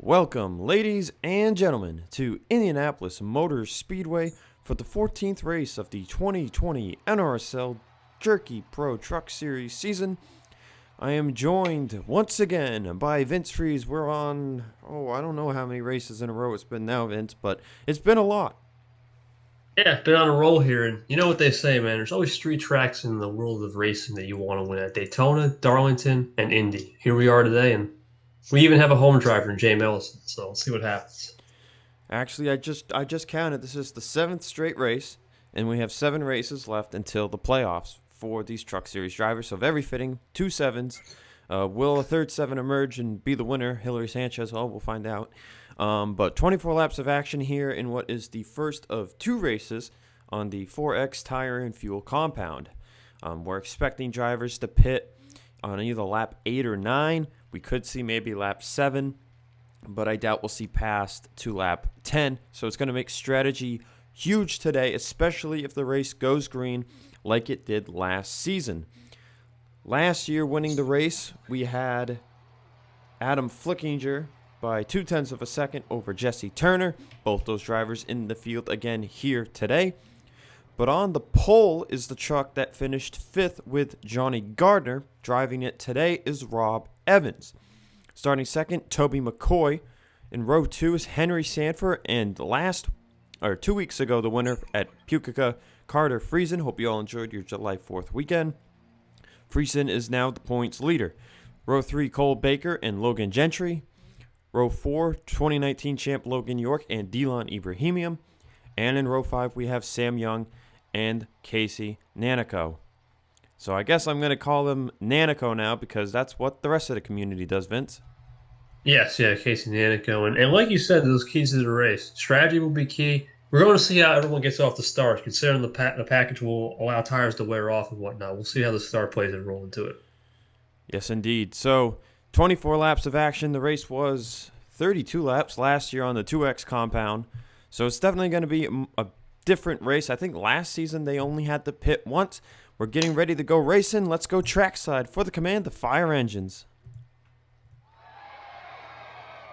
Welcome, ladies and gentlemen, to Indianapolis Motor Speedway for the 14th race of the 2020 NRSL Jerky Pro Truck Series season. I am joined once again by Vince Freeze. We're on, I don't know how many races in a row it's been now, Vince, but it's been a lot. Yeah, been on a roll here, and you know what they say, man. There's always three tracks in the world of racing that you want to win at: Daytona, Darlington, and Indy. Here we are today, and we even have a home driver in James Ellison. So let's see what happens. Actually, I just counted. This is the 7th straight race, and we have 7 races left until the playoffs for these Truck Series drivers. So very fitting, 2 sevens. Will a third 7 emerge and be the winner? Hillary Sanchez, well, we'll find out. But 24 laps of action here in what is the first of 2 races on the 4X Tire and Fuel compound. We're expecting drivers to pit on either lap 8 or 9. We could see maybe lap 7, but I doubt we'll see past to lap 10. So it's going to make strategy huge today, especially if the race goes green like it did last season. Last year, winning the race, we had Adam Flickinger by 0.2 of a second over Jesse Turner. Both those drivers in the field again here today. But on the pole is the truck that finished 5th with Johnny Gardner. Driving it today is Rob Evans. Starting second, Toby McCoy. In row 2 is Henry Sanford. And 2 weeks ago, the winner at Pukekohe, Carter Friesen. Hope you all enjoyed your July 4th weekend. Friesen is now the points leader. Row 3, Cole Baker and Logan Gentry. Row 4, 2019 champ Logan York and Dylan Ibrahimian. And in row 5, we have Sam Young and Casey Nanico. So I guess I'm going to call him Nanico now because that's what the rest of the community does, Vince. Yes, yeah, Casey Nanico, and like you said, those keys to the race. Strategy will be key. We're going to see how everyone gets off the start, considering the package will allow tires to wear off and whatnot. We'll see how the start plays and roll into it. Yes, indeed. So 24 laps of action. The race was 32 laps last year on the 2X compound. So it's definitely going to be a different race. I think last season they only had to pit once. We're getting ready to go racing. Let's go trackside for the command of fire engines.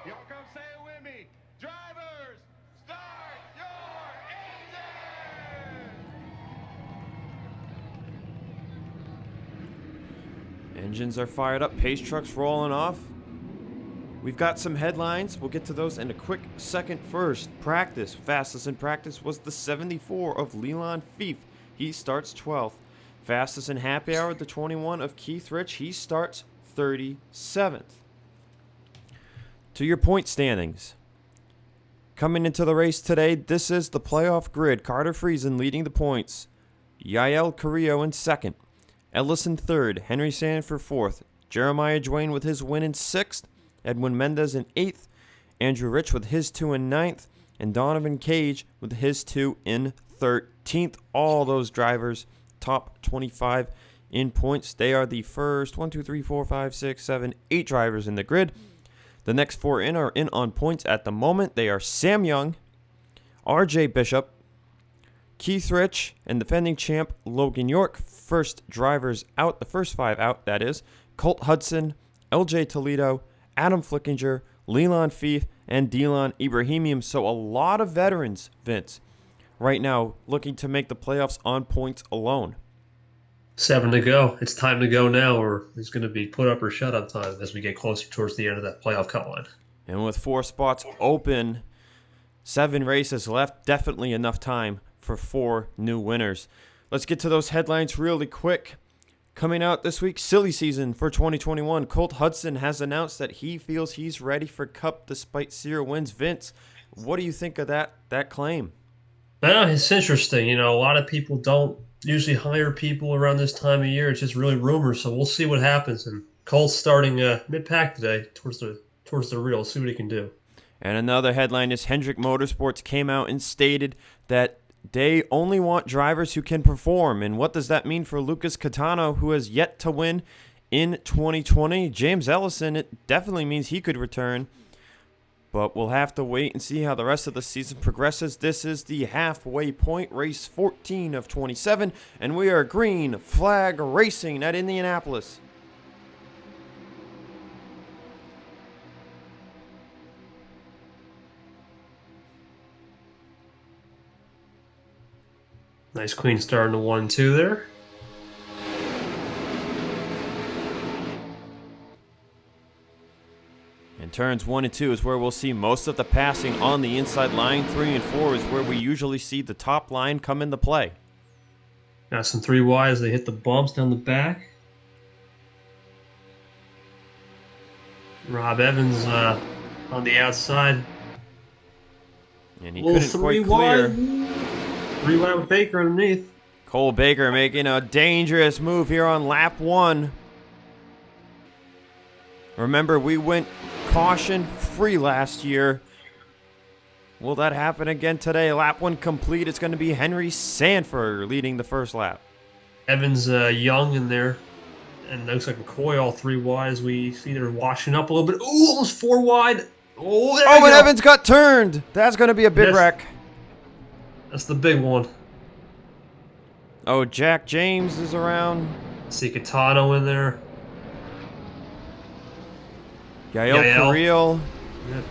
Y'all come say it with me. Drivers, start your engines! Engines are fired up. Pace trucks rolling off. We've got some headlines. We'll get to those in a quick second. First, practice. Fastest in practice was the 74 of Leland Fief. He starts 12th. Fastest in happy hour, the 21 of Keith Rich. He starts 37th. To your point standings. Coming into the race today, this is the playoff grid. Carter Friesen leading the points. Yael Carrillo in second. Ellison third. Henry Sanford fourth. Jeremiah Duane with his win in sixth. Edwin Mendez in 8th, Andrew Rich with his 2 in 9th, and Donovan Cage with his 2 in 13th. All those drivers top 25 in points. They are the first 8 drivers in the grid. The next 4 in are in on points at the moment. They are Sam Young, RJ Bishop, Keith Rich, and defending champ Logan York. First drivers out, the first 5 out, that is. Colt Hudson, LJ Toledo, Adam Flickinger, Leland Fief, and Dylan Ibrahimian. So a lot of veterans, Vince, right now looking to make the playoffs on points alone. 7 to go. It's time to go now, or it's going to be put up or shut up time as we get closer towards the end of that playoff cut line. And with 4 spots open, 7 races left, definitely enough time for 4 new winners. Let's get to those headlines really quick. Coming out this week, silly season for 2021. Colt Hudson has announced that he feels he's ready for Cup despite 0 wins. Vince, what do you think of that claim? It's interesting. You know, a lot of people don't usually hire people around this time of year. It's just really rumors, so we'll see what happens. And Colt's starting mid-pack today towards the real. See what he can do. And another headline is Hendrick Motorsports came out and stated that they only want drivers who can perform. And what does that mean for Lucas Catano, who has yet to win in 2020? James Ellison, it definitely means he could return. But we'll have to wait and see how the rest of the season progresses. This is the halfway point, race 14 of 27. And we are green flag racing at Indianapolis. Nice clean start in the 1-2 there. And turns 1 and 2 is where we'll see most of the passing on the inside line. 3 and 4 is where we usually see the top line come into play. Got some 3 wides. They hit the bumps down the back. Rob Evans on the outside. And he couldn't quite clear. 3 wide with Baker underneath. Cole Baker making a dangerous move here on lap 1. Remember, we went caution-free last year. Will that happen again today? Lap 1 complete. It's going to be Henry Sanford leading the first lap. Evans young in there. And looks like McCoy all 3 wide as we see they're washing up a little bit. Ooh, almost 4 wide. Oh, there we and go. Evans got turned. That's going to be a big wreck. That's the big one. Oh, Jack James is around. See Catano in there. Yael Carrillo. Yep.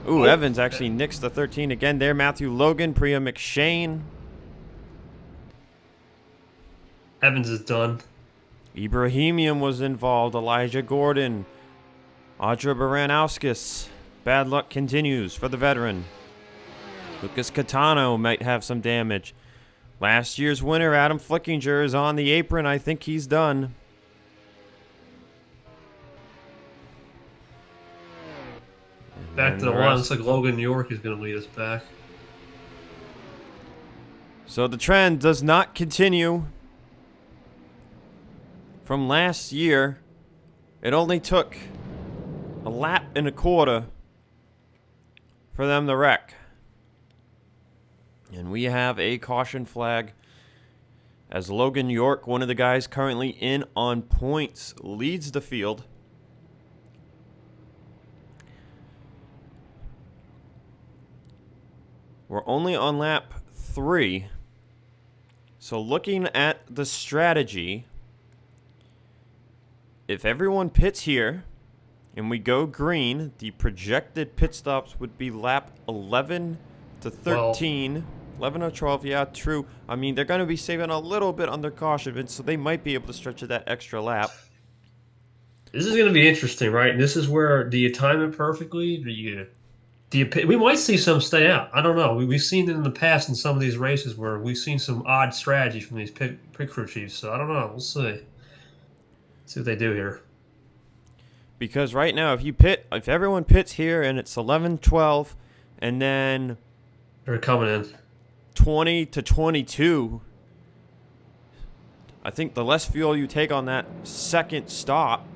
Ooh, Evans actually nicks the 13 again there. Matthew Logan, Priya McShane. Evans is done. Ibrahimian was involved. Elijah Gordon. Audra Baranowskis. Bad luck continues for the veteran. Lucas Catano might have some damage. Last year's winner, Adam Flickinger, is on the apron. I think he's done. Back to the line. Looks like Logan York is going to lead us back. So the trend does not continue. From last year, it only took a lap and a quarter for them to wreck. And we have a caution flag as Logan York, one of the guys currently in on points, leads the field. We're only on lap 3. So looking at the strategy, if everyone pits here and we go green, the projected pit stops would be lap 11 to 13. 11 or 12, yeah, true. I mean, they're going to be saving a little bit on their caution, so they might be able to stretch that extra lap. This is going to be interesting, right? This is where, do you time it perfectly? We might see some stay out. I don't know. We've seen it in the past in some of these races where we've seen some odd strategy from these pit crew chiefs. So I don't know. We'll see. See what they do here. Because right now, if everyone pits here and it's 11-12, and then they're coming in 20 to 22, I think the less fuel you take on that second stop,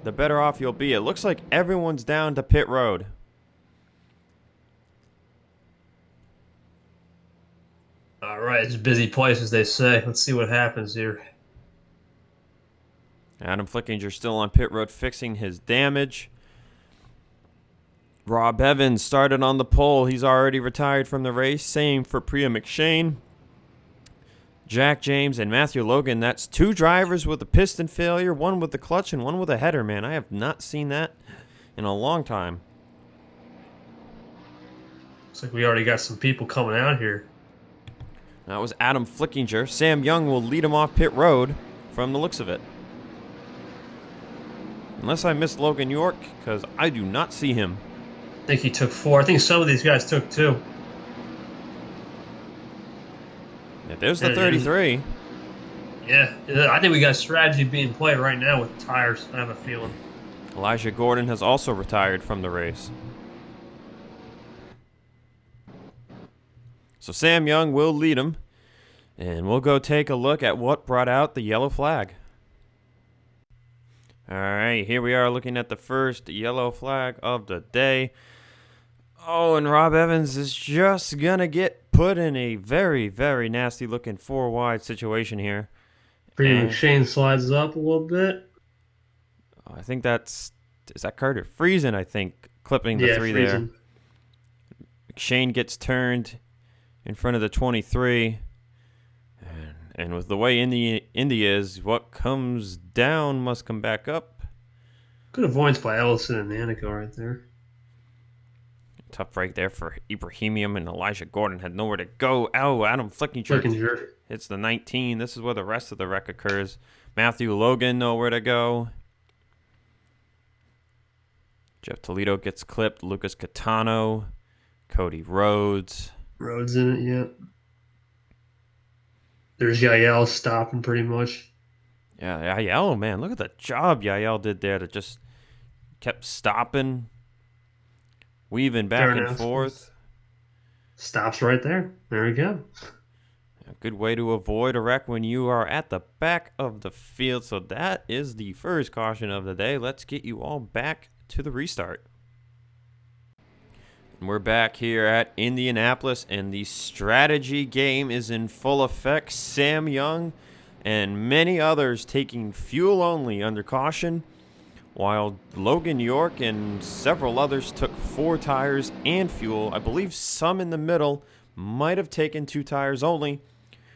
the better off you'll be. It looks like everyone's down to pit road. All right, it's a busy place, as they say. Let's see what happens here. Adam Flickinger still on pit road fixing his damage. Rob Evans started on the pole. He's already retired from the race. Same for Priya McShane. Jack James and Matthew Logan. That's 2 drivers with a piston failure, 1 with the clutch and 1 with a header, man. I have not seen that in a long time. Looks like we already got some people coming out here. That was Adam Flickinger. Sam Young will lead him off pit road from the looks of it. Unless I missed Logan York, because I do not see him. I think he took 4. I think some of these guys took 2. Yeah, there's the 33. Yeah, I think we got strategy being played right now with the tires. I have a feeling. Elijah Gordon has also retired from the race. So Sam Young will lead him. And we'll go take a look at what brought out the yellow flag. All right, here we are looking at the first yellow flag of the day. Oh, and Rob Evans is just going to get put in a very, very nasty looking 4-wide situation here. Priya McShane slides up a little bit. I think is that Carter Friesen, I think, clipping the 3 there. McShane gets turned in front of the 23. And with the way Indy is, what comes down must come back up. Good avoidance by Ellison and Anico right there. Tough break there for Ibrahimian, and Elijah Gordon had nowhere to go. Oh, Adam Flickinger Flickinger. hits the 19. This is where the rest of the wreck occurs. Matthew Logan, nowhere to go. Jeff Toledo gets clipped. Lucas Catano. Cody Rhodes. Rhodes in it, yeah. There's Yael stopping pretty much. Yeah, Yael, man. Look at the job Yael did there to just kept stopping, weaving back and forth. Stops right there. There we go. A good way to avoid a wreck when you are at the back of the field. So that is the first caution of the day. Let's get you all back to the restart. And we're back here at Indianapolis, and the strategy game is in full effect. Sam Young and many others taking fuel only under caution, while Logan York and several others took 4 tires and fuel. I believe some in the middle might have taken 2 tires only.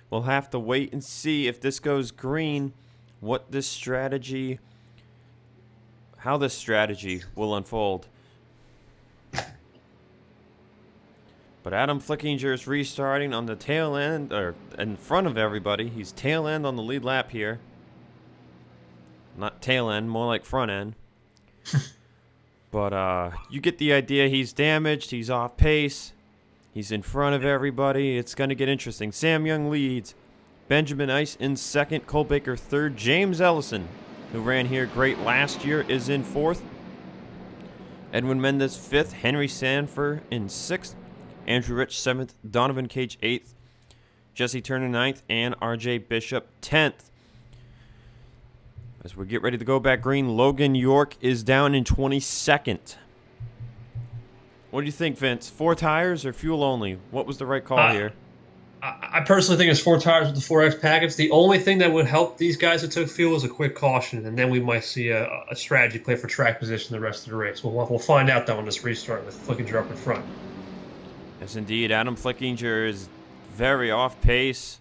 We'll have to wait and see if this goes green, how this strategy will unfold. But Adam Flickinger is restarting on the tail end, or in front of everybody. He's tail end on the lead lap here. Not tail end, more like front end. But you get the idea. He's damaged. He's off pace. He's in front of everybody. It's going to get interesting. Sam Young leads. Benjamin Ice in second. Cole Baker third. James Ellison, who ran here great last year, is in fourth. Edwin Mendez fifth. Henry Sanford in sixth. Andrew Rich 7th, Donovan Cage 8th, Jesse Turner 9th, and RJ Bishop 10th. As we get ready to go back green, Logan York is down in 22nd. What do you think, Vince? 4 tires or fuel only? What was the right call here? I personally think it's 4 tires with the 4X package. The only thing that would help these guys that took fuel is a quick caution, and then we might see a strategy play for track position the rest of the race. We'll find out, though, on this restart with Flickinger up in front. Yes, indeed. Adam Flickinger is very off pace.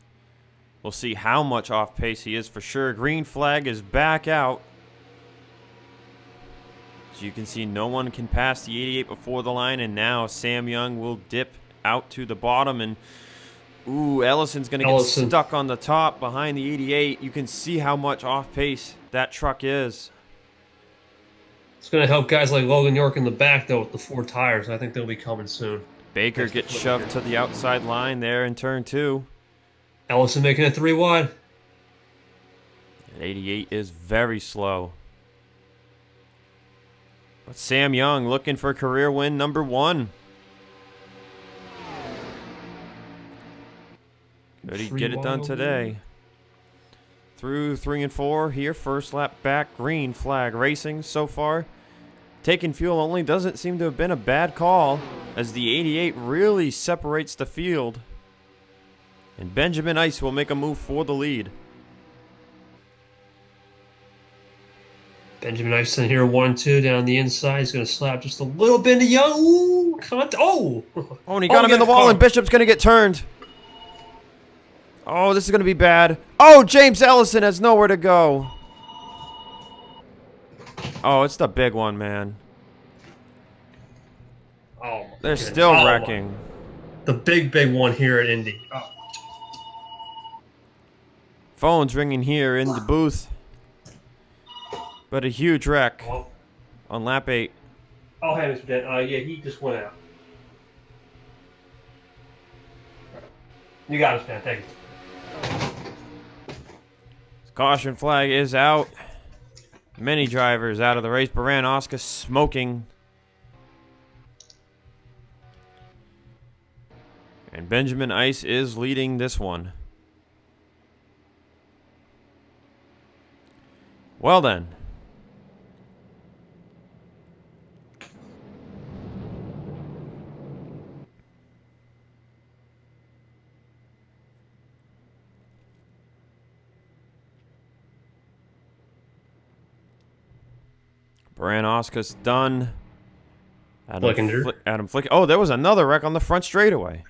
We'll see how much off pace he is for sure. Green flag is back out. As you can see, no one can pass the 88 before the line, and now Sam Young will dip out to the bottom, and Ellison's going to get stuck on the top behind the 88. You can see how much off pace that truck is. It's going to help guys like Logan York in the back, though, with the 4 tires. I think they'll be coming soon. Baker gets shoved to the outside line there in turn 2. Ellison making it 3 wide. And 88 is very slow. But Sam Young looking for career win number 1. Could he get it done today? Through 3 and 4 here. First lap back. Green flag racing so far. Taking fuel only doesn't seem to have been a bad call, as the 88 really separates the field. And Benjamin Ice will make a move for the lead. Benjamin Ice in here 1-2 down the inside. He's going to slap just a little bit into Young. Ooh, and he got him in the wall, and Bishop's going to get turned. Oh, this is going to be bad. Oh, James Ellison has nowhere to go. Oh, it's the big one, man. Oh, they're still wrecking. The big one here at Indy. Oh. Phone's ringing here in the booth. But a huge wreck on lap 8. Oh, hey, Mr. Dent. Yeah, he just went out. You got us, man. Thank you. Caution flag is out. Many drivers out of the race. Baran Oscar smoking. And Benjamin Ice is leading this one. Well then. Baran Oscar's done. Adam Flick. Oh, there was another wreck on the front straightaway.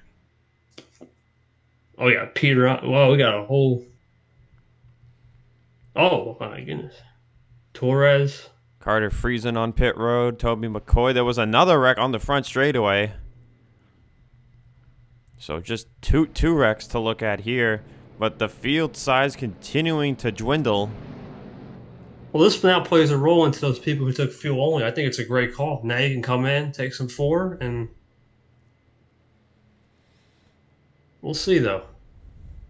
Oh, yeah, Peter. Well, we got a whole... Oh, my goodness. Torres. Carter Friesen on pit road. Toby McCoy. There was another wreck on the front straightaway. So just two wrecks to look at here. But the field size continuing to dwindle. Well, this now plays a role into those people who took fuel only. I think it's a great call. Now you can come in, take some 4, and we'll see, though.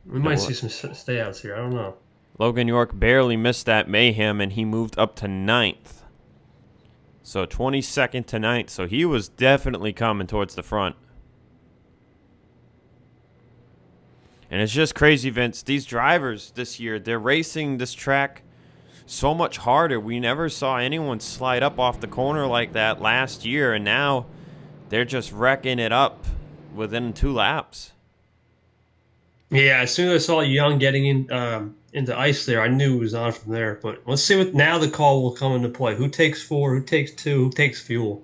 We might see some stayouts here. I don't know. Logan York barely missed that mayhem, and he moved up to 9th. So 22nd to 9th. So he was definitely coming towards the front. And it's just crazy, Vince. These drivers this year, they're racing this track so much harder. We never saw anyone slide up off the corner like that last year, and now they're just wrecking it up within 2 laps. Yeah, as soon as I saw Young getting into ice there, I knew it was on from there. But let's see what now the call will come into play. Who takes 4? Who takes 2? Who takes fuel?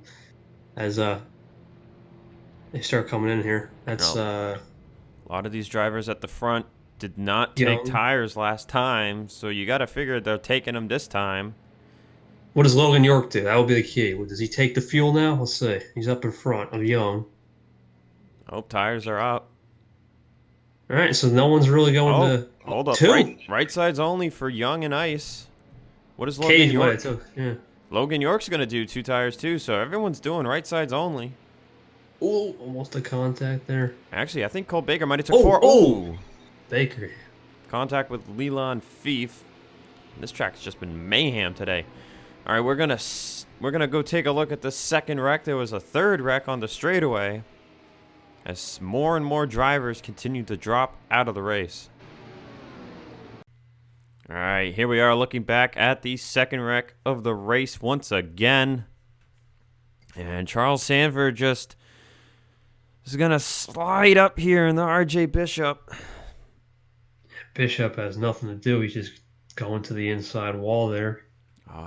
As they start coming in here. That's a lot of these drivers at the front did not take Young. tires last time, so you got to figure they're taking them this time. What does Logan York do? That will be the key. Does he take the fuel now? Let's see. He's up in front of Young. Oh, tires are up. All right, so no one's really going to hold up. 2. Right side's only for Young and Ice. What is Logan Cage York? yeah. Logan York's going to do 2 tires too, so everyone's doing right sides only. Oh, almost a contact there. Actually, I think Cole Baker might have took 4. Oh, Baker. Contact with Leland Fief. This track's just been mayhem today. All right, we're gonna go take a look at the second wreck. There was a third wreck on the straightaway as more and more drivers continue to drop out of the race. All right, here we are looking back at the second wreck of the race once again. And Charles Sanford just is going to slide up here in the RJ Bishop. Bishop has nothing to do. He's just going to the inside wall there.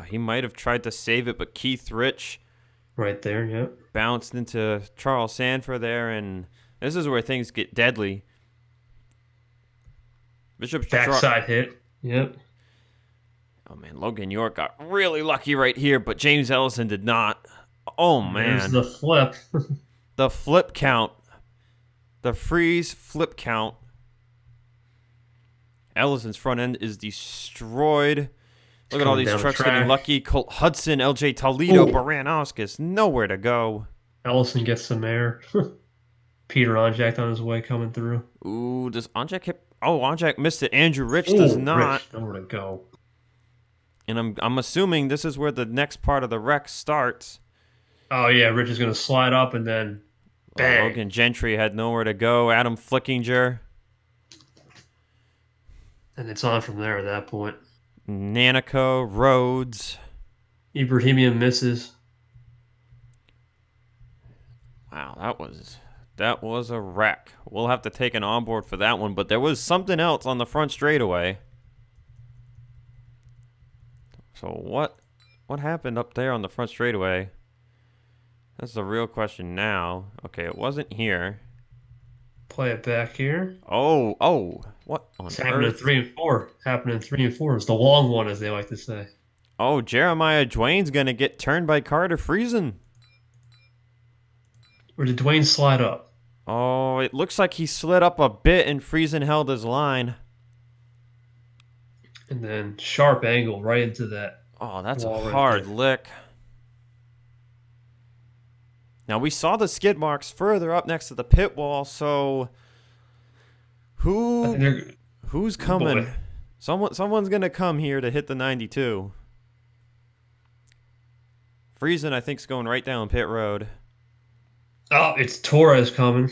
He might have tried to save it, but Keith Rich right there, yep, bounced into Charles Sanford there, and this is where things get deadly. Bishop's backside hit, yep. Oh, man, Logan York got really lucky right here, but James Ellison did not. Oh, man. There's the flip. The flip count. The freeze flip count. Ellison's front end is destroyed. Look at all these trucks getting lucky. Colt Hudson, LJ Toledo, Baranowskis, nowhere to go. Ellison gets some air. Peter Onjak on his way coming through. Ooh, does Onjak hit? Oh, Onjak missed it. Andrew Rich does not. Rich, nowhere to go. And I'm assuming this is where the next part of the wreck starts. Oh, yeah, Rich is going to slide up and then bang. Logan Gentry had nowhere to go. Adam Flickinger. And it's on from there at that point. Nanico, Rhodes. Ibrahimian misses. Wow, that was a wreck. We'll have to take an onboard for that one, but there was something else on the front straightaway. So what happened up there on the front straightaway? That's the real question now. Okay, it wasn't here. Play it back here. Oh, what on It's happening in earth? 3 and 4. Happening in 3 and 4. It's the long one, as they like to say. Oh, Jeremiah Dwayne's going to get turned by Carter Friesen. Or did Dwayne slide up? Oh, it looks like he slid up a bit and Friesen held his line. And then sharp angle right into that. Oh, that's a wall right hard there. lick. Now, we saw the skid marks further up next to the pit wall, so who's coming? Boy. Someone's going to come here to hit the 92. Friesen, I think, is going right down pit road. Oh, it's Torres coming.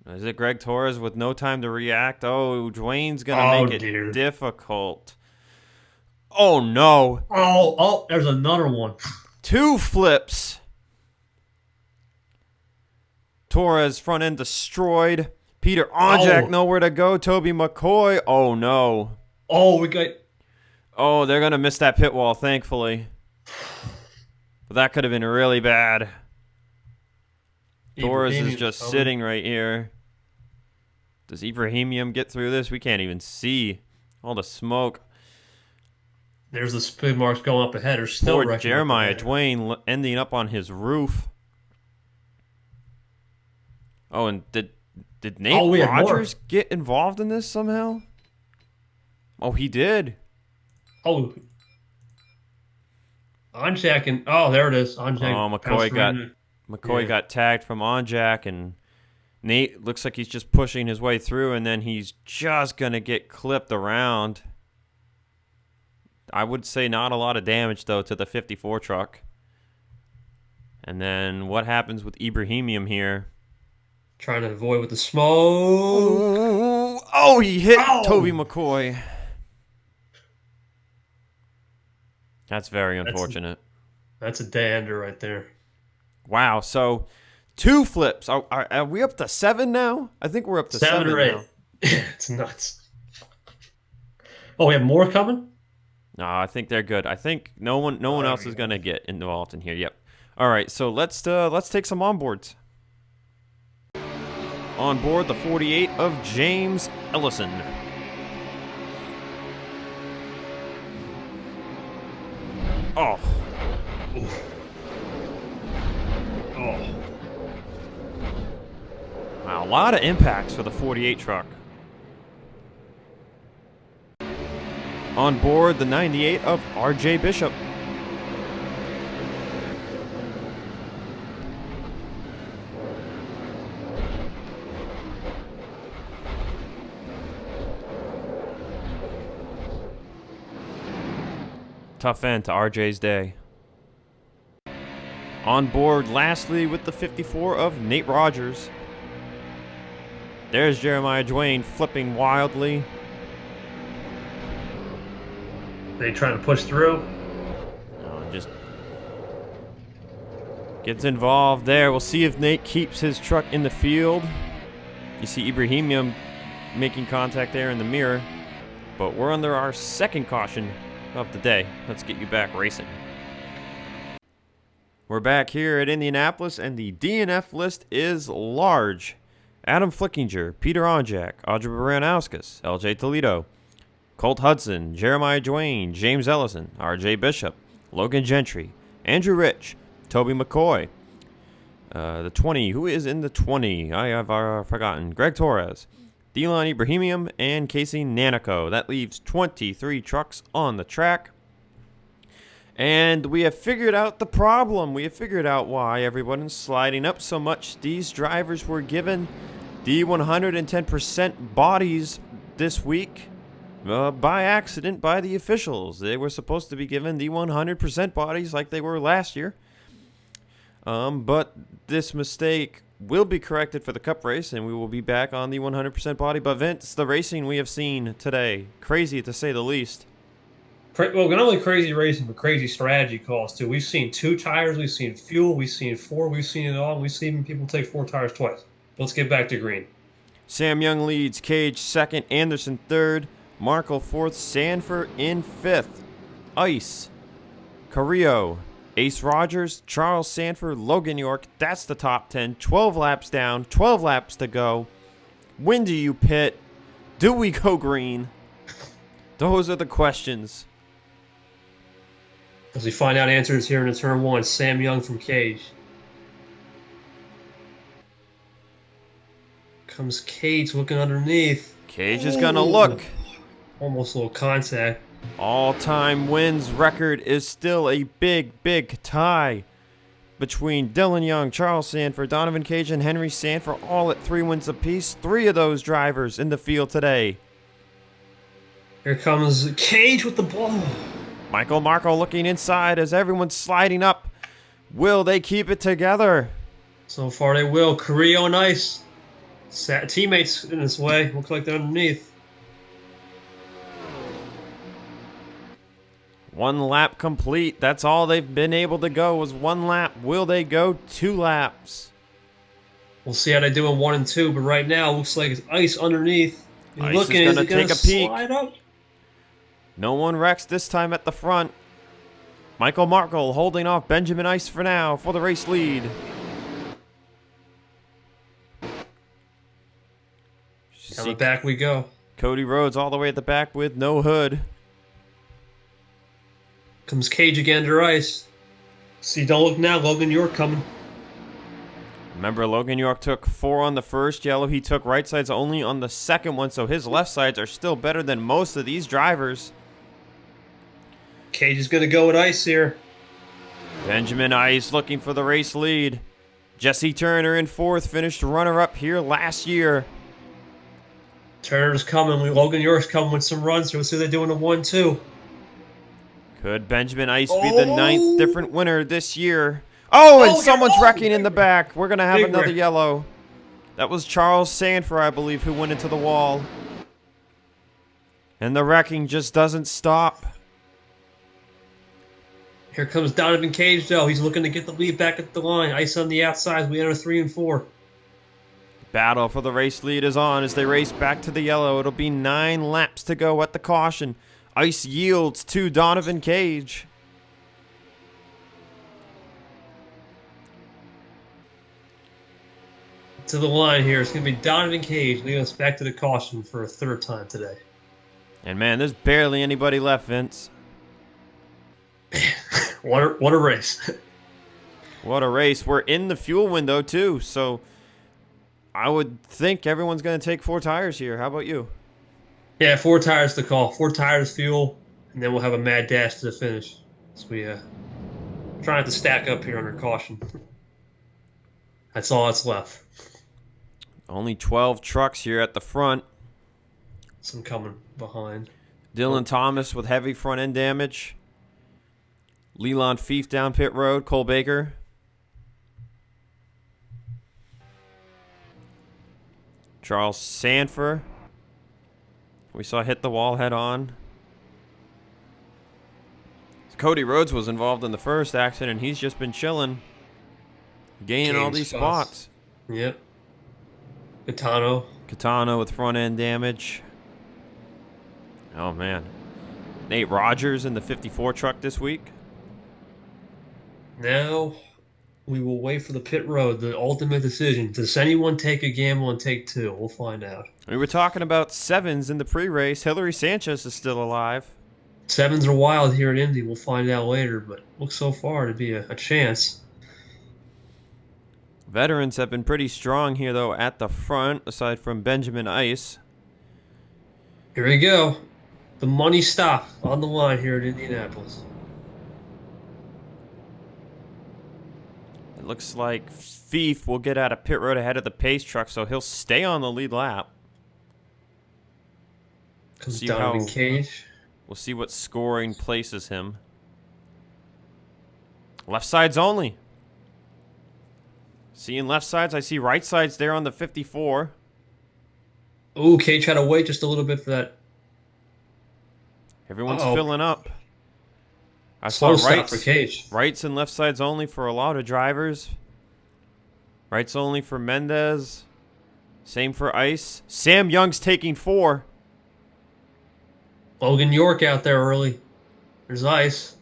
Is it Greg Torres with no time to react? Oh, Dwayne's going to make it difficult. Oh, no. Oh, there's another one. 2 flips. Torres front end destroyed. Peter Onjak nowhere to go. Toby McCoy. Oh, no. Oh, we got... Oh, they're going to miss that pit wall, thankfully. But that could have been really bad. Torres is just sitting right here. Does Ibrahimian get through this? We can't even see all the smoke. There's the speed marks going up ahead. There's still Poor wrecking up Jeremiah ahead. Dwayne ending up on his roof. Oh, and did Nate Oh, we had more. Rogers get involved in this somehow? Oh, he did. Oh, on-jacking. Oh, there it is. On-jack. Oh, McCoy got tagged from on-jack, and Nate looks like he's just pushing his way through, and then he's just going to get clipped around. I would say not a lot of damage, though, to the 54 truck. And then what happens with Ibrahimian here? Trying to avoid with the smoke. Oh, he hit Oh! Toby McCoy. That's very unfortunate. That's a dander right there. Wow, so 2 flips. Are we up to 7 now? I think we're up to 7 or 8. now. It's nuts. Oh, we have more coming? No, I think they're good. I think no one else is gonna get involved in here. Yep. All right, so let's take some onboards. On board the 48 of James Ellison. Oh. Oh. Wow, a lot of impacts for the 48 truck. On board the 98 of RJ Bishop. Tough end to RJ's day. On board lastly with the 54 of Nate Rogers. There's Jeremiah Dwayne flipping wildly. They trying to push through? Just gets involved there. We'll see if Nate keeps his truck in the field. You see Ibrahimian making contact there in the mirror. But we're under our second caution of the day. Let's get you back racing. We're back here at Indianapolis, and the DNF list is large. Adam Flickinger, Peter Onjak, Audrey Baranowskis, LJ Toledo, Colt Hudson, Jeremiah Dwayne, James Ellison, RJ Bishop, Logan Gentry, Andrew Rich, Toby McCoy. The 20, who is in the 20? I have forgotten. Greg Torres, Delon Ibrahimian, and Casey Nanico. That leaves 23 trucks on the track. And we have figured out the problem. We have figured out why everyone is sliding up so much. These drivers were given the 110% bodies this week by accident by the officials. They were supposed to be given the 100% bodies like they were last year. But this mistake will be corrected for the Cup race, and we will be back on the 100% body. But Vince, the racing we have seen today, crazy to say the least. Well, not only crazy racing, but crazy strategy calls, too. We've seen 2 tires, we've seen fuel, we've seen 4, we've seen it all. We've seen people take 4 tires twice. Let's get back to green. Sam Young leads, Cage second, Anderson third, Markle fourth, Sanford in fifth. Ice, Carrillo, Ace Rogers, Charles Sanford, Logan York. That's the top 10. 12 laps down, 12 laps to go. When do you pit? Do we go green? Those are the questions. As we find out answers here in the turn 1, Sam Young from Cage. Comes Cage looking underneath. Cage is going to look. Almost a little contact. All-time wins record is still a big, big tie between Dylan Young, Charles Sanford, Donovan Cage, and Henry Sanford, all at 3 wins apiece. 3 of those drivers in the field today. Here comes Cage with the ball. Michael Marco looking inside as everyone's sliding up. Will they keep it together? So far they will. Carrillo and Ice. Teammates in this way. Looks like they're underneath. 1 lap complete. That's all they've been able to go was 1 lap. Will they go 2 laps? We'll see how they do in 1 and 2, but right now it looks like it's Ice underneath. He's Ice looking, is going to take a peek. Slide up? No one wrecks this time at the front. Michael Markle holding off Benjamin Ice for now for the race lead. Coming back we go. Cody Rhodes all the way at the back with no hood. Comes Cage again to ice. See, don't look now. Logan York coming. Remember, Logan York took 4 on the first yellow. He took right sides only on the second one, so his left sides are still better than most of these drivers. Cage is going to go with ice here. Benjamin Ice looking for the race lead. Jesse Turner in 4th, finished runner-up here last year. Turner's coming. Logan York's coming with some runs. So let's see what they're doing a 1-2. Could Benjamin Ice be the 9th different winner this year? Oh, and someone's wrecking in the back. We're going to have another yellow. That was Charles Sanford, I believe, who went into the wall. And the wrecking just doesn't stop. Here comes Donovan Cage, though. He's looking to get the lead back at the line. Ice on the outside. We enter 3 and 4. Battle for the race lead is on as they race back to the yellow. It'll be 9 laps to go at the caution. Ice yields to Donovan Cage. To the line here. It's going to be Donovan Cage leading us back to the caution for a 3rd time today. And man, there's barely anybody left, Vince. What a race. What a race. We're in the fuel window, too, so I would think everyone's going to take 4 tires here. How about you? Yeah, 4 tires to call. 4 tires, fuel, and then we'll have a mad dash to the finish. So we try not to stack up here under caution. That's all that's left. Only 12 trucks here at the front. Some coming behind. Dylan Thomas with heavy front end damage. Leland Fief down pit road. Cole Baker. Charles Sanford. We saw hit the wall head on. Cody Rhodes was involved in the first accident. He's just been chilling. Gaining all these spots. Yep. Catano with front end damage. Oh, man. Nate Rogers in the 54 truck this week. Now we will wait for the pit road, the ultimate decision. Does anyone take a gamble and take 2? We'll find out. We were talking about 7s in the pre-race. Hillary Sanchez is still alive. 7s are wild here at Indy. We'll find out later, but looks so far to be a chance. Veterans have been pretty strong here, though, at the front, aside from Benjamin Ice. Here we go. The money stop on the line here at Indianapolis. It looks like Fief will get out of pit road ahead of the pace truck, so he'll stay on the lead lap. Comes Donovan Cage. We'll see what scoring places him. Left sides only. Seeing left sides, I see right sides there on the 54. Ooh, Cage had to wait just a little bit for that. Everyone's filling up. I Slow saw stop for Cage. Rights and left sides only for a lot of drivers. Rights only for Mendez. Same for Ice. Sam Young's taking 4. Logan York out there early. There's Ice.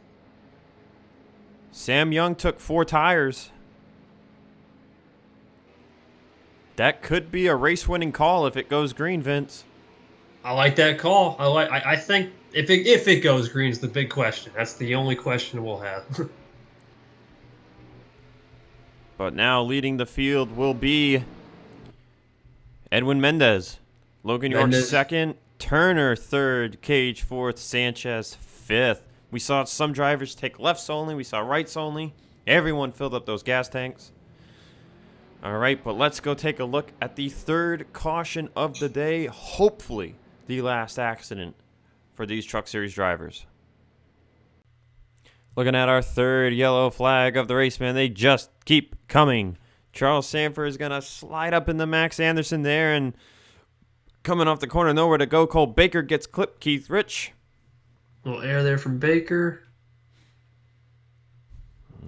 Sam Young took 4 tires. That could be a race-winning call if it goes green, Vince. I like that call. I think if it goes green is the big question. That's the only question we'll have. But now leading the field will be Edwin Mendez. Logan York 2nd, Turner 3rd, Cage 4th, Sanchez 5th. We saw some drivers take lefts only. We saw rights only. Everyone filled up those gas tanks. All right, but let's go take a look at the 3rd caution of the day. Hopefully the last accident for these Truck Series drivers. Looking at our 3rd yellow flag of the race, man. They just keep coming. Charles Sanford is going to slide up in the Max Anderson there, and coming off the corner, nowhere to go. Cole Baker gets clipped. Keith Rich. A little air there from Baker.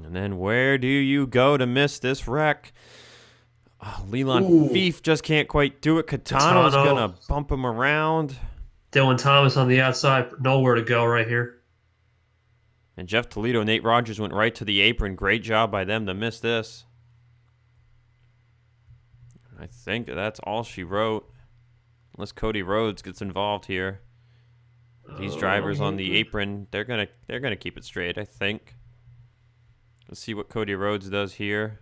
And then where do you go to miss this wreck? Leland Fief just can't quite do it. Catano's going to bump him around. Dylan Thomas on the outside. Nowhere to go right here. And Jeff Toledo, Nate Rogers went right to the apron. Great job by them to miss this. I think that's all she wrote. Unless Cody Rhodes gets involved here. These drivers on the apron, they're gonna keep it straight, I think. Let's see what Cody Rhodes does here.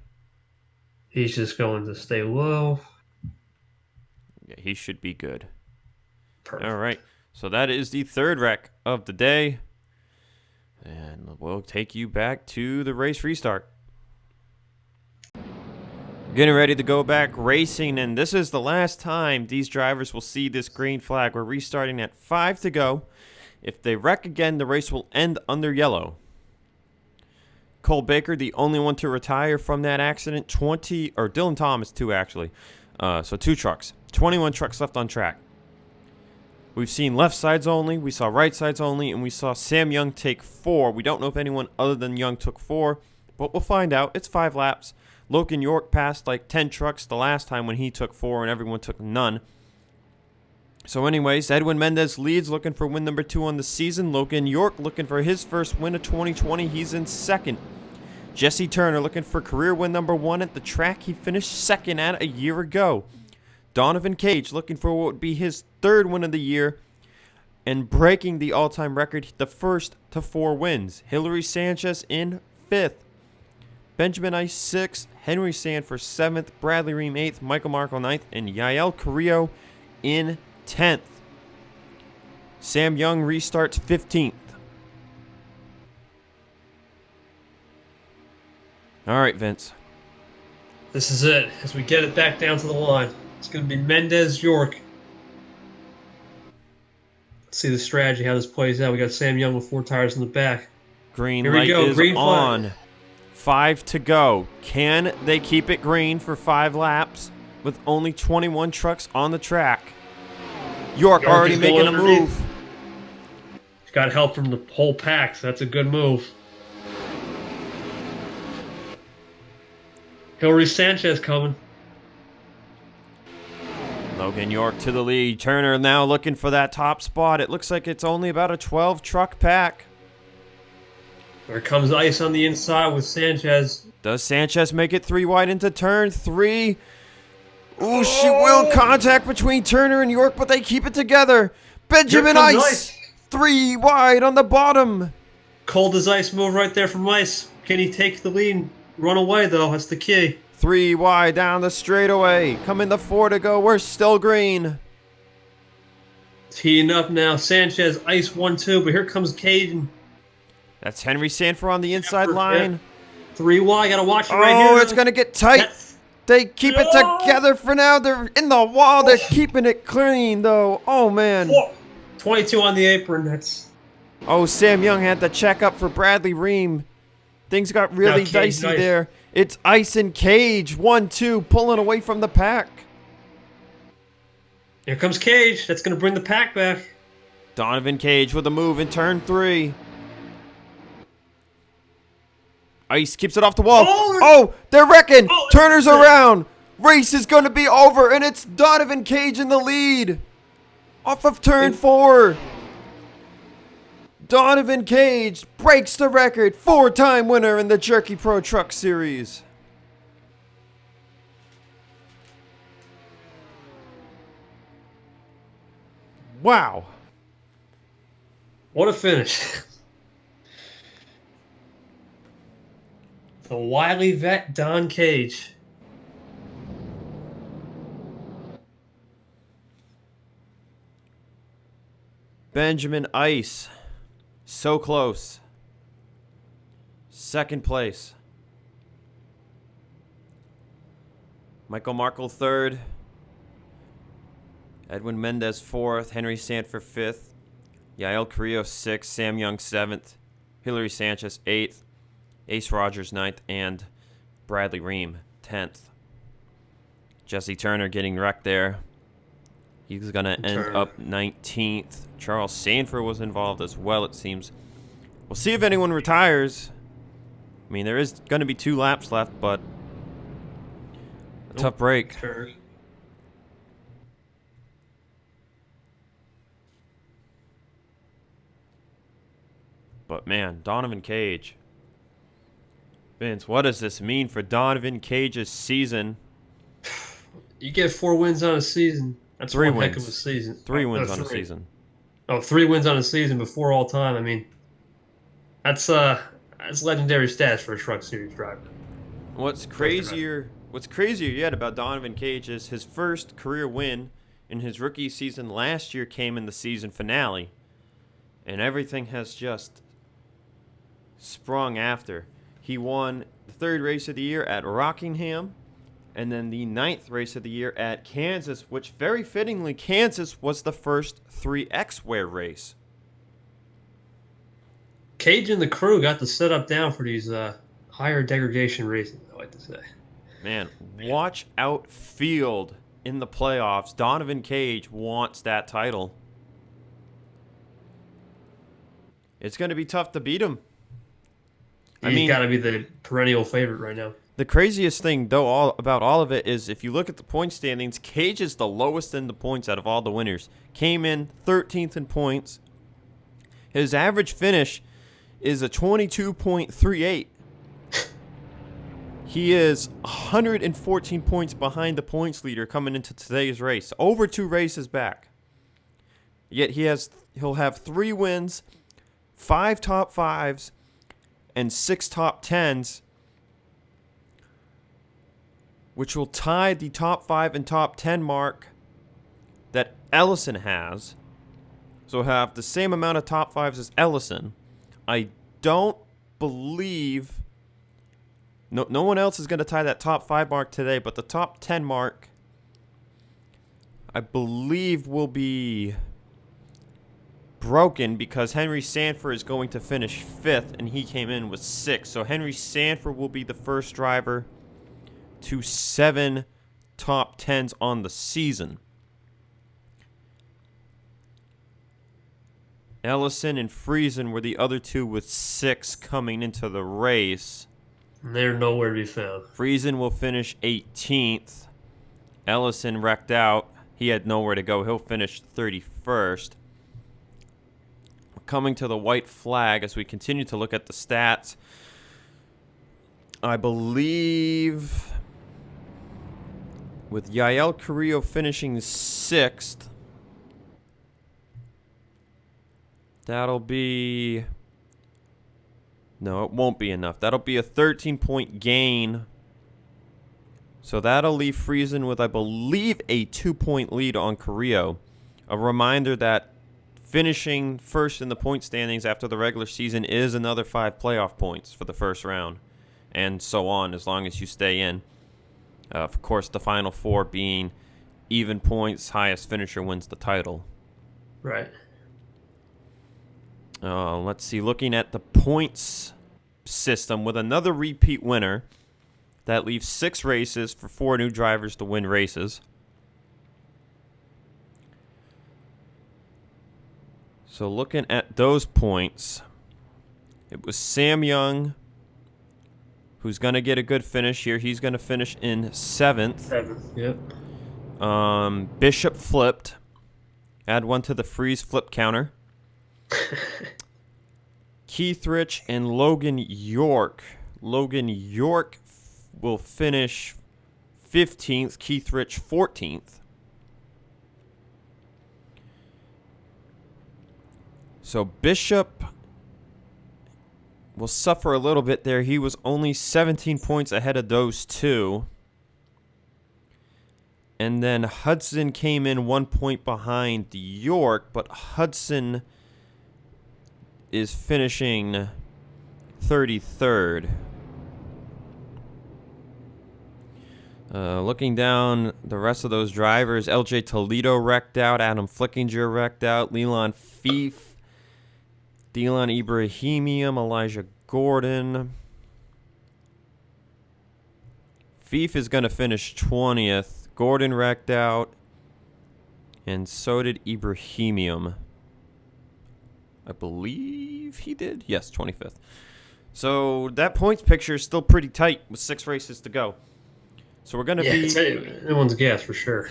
He's just going to stay low. Yeah, he should be good. Perfect. All right, so that is the third wreck of the day. And we'll take you back to the race restart. Getting ready to go back racing, and this is the last time these drivers will see this green flag. We're restarting at 5 to go. If they wreck again, the race will end under yellow. Cole Baker, the only one to retire from that accident. Dylan Thomas, 2 actually. So 2 trucks. 21 trucks left on track. We've seen left sides only, we saw right sides only, and we saw Sam Young take 4. We don't know if anyone other than Young took 4, but we'll find out. It's 5 laps. Logan York passed like 10 trucks the last time when he took 4 and everyone took none. So anyways, Edwin Mendez leads, looking for win number 2 on the season. Logan York looking for his first win of 2020. He's in second. Jesse Turner looking for career win number 1 at the track he finished second at a year ago. Donovan Cage looking for what would be his 3rd win of the year and breaking the all-time record, the first to 4 wins. Hillary Sanchez in 5th. Benjamin Ice 6th. Henry Sanford 7th. Bradley Ream 8th. Michael Markle 9th. And Yael Carrillo in 10th. Sam Young restarts 15th. All right, Vince. This is it. As we get it back down to the line. It's going to be Mendez York. Let's see the strategy, how this plays out. We got Sam Young with 4 tires in the back. Green Here we light go, is green on. flag. 5 to go. Can they keep it green for 5 laps with only 21 trucks on the track? York already is going making a underneath. move. He's got help from the whole pack, so that's a good move. Hillary Sanchez coming. Logan York to the lead. Turner now looking for that top spot. It looks like it's only about a 12 truck pack. There comes Ice on the inside with Sanchez. Does Sanchez make it 3 wide into turn 3? Ooh, she will contact between Turner and York, but they keep it together. Benjamin Here comes Ice. 3 wide on the bottom. Cold as ice move right there from Ice. Can he take the lead and run away, though? That's the key. 3 wide down the straightaway. Coming to 4 to go. We're still green. It's heating up now. Sanchez, Ice 1-2, but here comes Caden. That's Henry Sanford on the inside Sanford, line. 3 wide. Gotta watch it right here. Oh, it's going to get tight. That's- They keep it together for now. They're in the wall. They're keeping it clean, though. Oh, man. 22 on the apron. That's Oh, Sam Young had to check up for Bradley Ream. Things got really Cage, dicey nice. there. It's Ice and Cage. 1-2, pulling away from the pack. Here comes Cage. That's gonna bring the pack back. Donovan Cage with a move in turn 3. Ice keeps it off the wall. Oh, they're wrecking. Oh, Turner's that's it. around. Race is going to be over, and it's Donovan Cage in the lead. Off of turn 4. Donovan Cage breaks the record. 4-time winner in the Jerky Pro Truck Series. Wow. What a finish. The wily vet, Don Cage. Benjamin Ice. So close. 2nd place. Michael Markle 3rd. Edwin Mendez 4th. Henry Sanford 5th. Yael Carrillo 6th. Sam Young 7th. Hillary Sanchez 8th. Ace Rogers 9th. And Bradley Ream 10th. Jesse Turner getting wrecked there. He's going to end up 19th. Charles Sanford was involved as well, it seems. We'll see if anyone retires. I mean, there is going to be 2 laps left, but a tough break. Sure. But, man, Donovan Cage. Vince, what does this mean for Donovan Cage's season? You get 4 wins on a season. That's 3 one heck wins. of a season. 3 Oh, wins no, on a 3. season. Oh, 3 wins on a season before all time. I mean, that's legendary stats for a Truck Series driver. What's crazier yet about Donovan Cage is his first career win in his rookie season last year came in the season finale. And everything has just sprung after. He won the 3rd race of the year at Rockingham, and then the 9th race of the year at Kansas, which very fittingly, Kansas was the first 3X-Ware race. Cage and the crew got the setup down for these higher degradation races, I like to say. Man, watch out field in the playoffs. Donovan Cage wants that title. It's going to be tough to beat him. He's got to be the perennial favorite right now. The craziest thing, though, about all of it is if you look at the point standings, Cage is the lowest in the points out of all the winners. Came in 13th in points. His average finish is a 22.38. He is 114 points behind the points leader coming into today's race. Over 2 races back. Yet he'll have 3 wins, 5 top 5s, and 6 top 10s, which will tie the top 5 and top 10 mark that Ellison has. So he'll have the same amount of top 5s as Ellison. I don't believe no one else is going to tie that top 5 mark today, but the top 10 mark, I believe, will be broken because Henry Sanford is going to finish 5th, and he came in with 6. So Henry Sanford will be the first driver to 7 top 10s on the season. Ellison and Friesen were the other 2 with 6 coming into the race. They're nowhere to be found. Friesen will finish 18th. Ellison wrecked out. He had nowhere to go. He'll finish 31st. Coming to the white flag as we continue to look at the stats. I believe with Yael Carrillo finishing 6th, that'll be... No, it won't be enough. That'll be a 13-point gain. So that'll leave Friesen with, I believe, a 2-point lead on Carrillo. A reminder that finishing first in the point standings after the regular season is another 5 playoff points for the first round. And so on, as long as you stay in. Of course, the final 4 being even points, highest finisher wins the title. Right. Let's see, looking at the points system with another repeat winner, that leaves 6 races for 4 new drivers to win races. So looking at those points, it was Sam Young who's going to get a good finish here. He's going to finish in 7th. Yep. Bishop flipped. Add 1 to the freeze flip counter. Keith Rich and Logan York. Logan York will finish 15th. Keith Rich 14th. So Bishop will suffer a little bit there. He was only 17 points ahead of those 2. And then Hudson came in 1 point behind York, but Hudson is finishing 33rd. Looking down the rest of those drivers, LJ Toledo wrecked out, Adam Flickinger wrecked out, Leland Fief, Dylan Ibrahimium, Elijah Gordon. Fief is going to finish 20th. Gordon wrecked out, and so did Ibrahimium. I believe he did. Yes, 25th. So that points picture is still pretty tight with 6 races to go. So we're going to be... Anyone's guess for sure.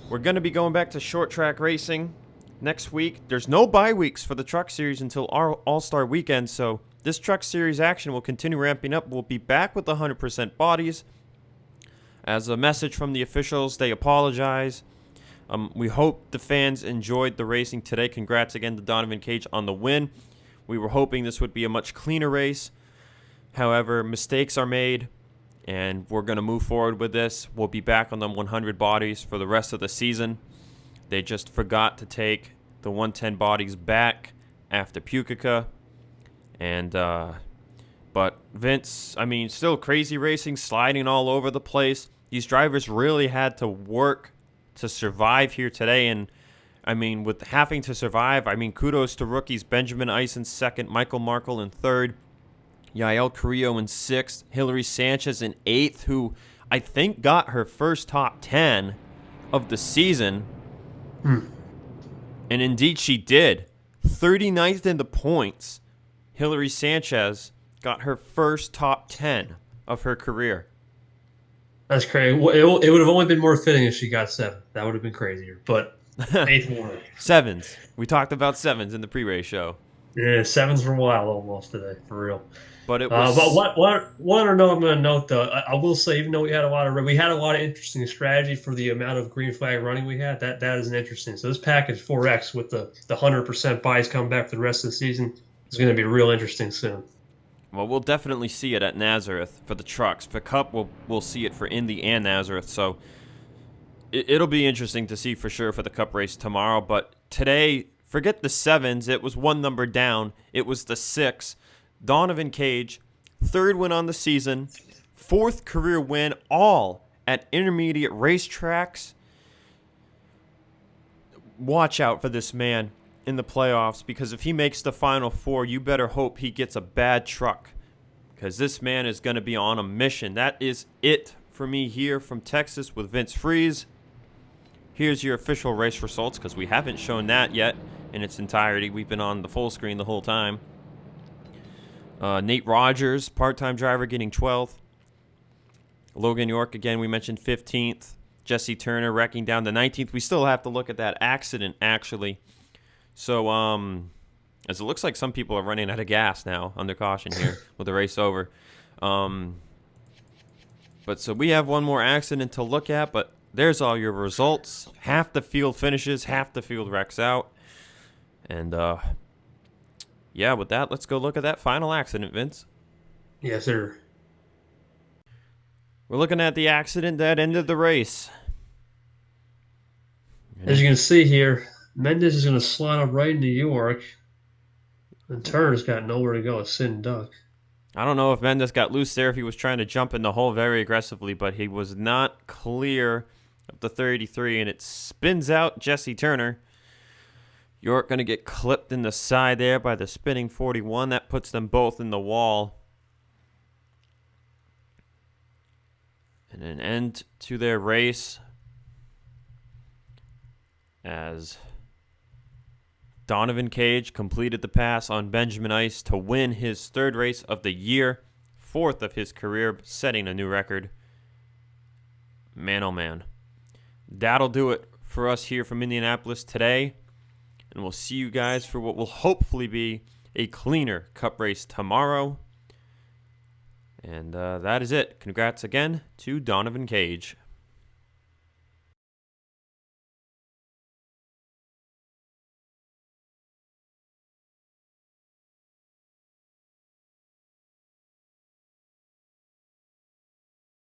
We're going to be going back to short track racing next week. There's no bye weeks for the Truck Series until our All-Star Weekend, so this Truck Series action will continue ramping up. We'll be back with the 100% bodies. As a message from the officials, they apologize. We hope the fans enjoyed the racing today. Congrats again to Donovan Cage on the win. We were hoping this would be a much cleaner race. However, mistakes are made, and we're going to move forward with this. We'll be back on the 100 bodies for the rest of the season. They just forgot to take the 110 bodies back after Pukica. And, but Vince, I mean, still crazy racing, sliding all over the place. These drivers really had to work to survive here today. And, I mean, with having to survive, I mean, kudos to rookies. Benjamin Ice in second, Michael Markle in third, Yael Carrillo in sixth, Hillary Sanchez in eighth, who I think got her first top 10 of the season. And indeed she did. 39th in the points. Hillary Sanchez got her first top 10 of her career. That's crazy. It would have only been more fitting if she got 7. That would have been crazier. But 8th more. Sevens. We talked about sevens in the pre-race show. Yeah, 7s were wild almost today, for real. But it was. But what I'm going to note though, I will say, even though we had a lot of interesting strategy for the amount of green flag running we had, that is an interesting. So this package 4X with the 100% buys coming back for the rest of the season is going to be real interesting soon. Well, we'll definitely see it at Nazareth for the trucks. For Cup, we'll see it for Indy and Nazareth. So it'll be interesting to see for sure for the Cup race tomorrow. But today, forget the 7s. It was one number down. It was the 6. Donovan Cage, 3rd win on the season, 4th career win, all at intermediate racetracks. Watch out for this man in the playoffs, because if he makes the Final Four, you better hope he gets a bad truck, because this man is going to be on a mission. That is it for me here from Texas with Vince Freeze. Here's your official race results, because we haven't shown that yet in its entirety. We've been on the full screen the whole time. Nate Rogers, part-time driver, getting 12th. Logan York, again, we mentioned 15th. Jesse Turner wrecking down to 19th. We still have to look at that accident, actually. So, as it looks like some people are running out of gas now under caution here with the race over. But so we have one more accident to look at, but there's all your results. Half the field finishes, half the field wrecks out. And, yeah, with that, let's go look at that final accident, Vince. Yes, sir. We're looking at the accident that ended the race. As you can see here, Mendez is going to slide up right into York. And Turner's got nowhere to go. It's sit and duck. I don't know if Mendez got loose there, if he was trying to jump in the hole very aggressively, but he was not clear of the 33, and it spins out Jesse Turner. York going to get clipped in the side there by the spinning 41. That puts them both in the wall. And an end to their race as Donovan Cage completed the pass on Benjamin Ice to win his 3rd race of the year, 4th of his career, setting a new record. Man, oh man. That'll do it for us here from Indianapolis today. And we'll see you guys for what will hopefully be a cleaner Cup race tomorrow. And that is it. Congrats again to Donovan Cage.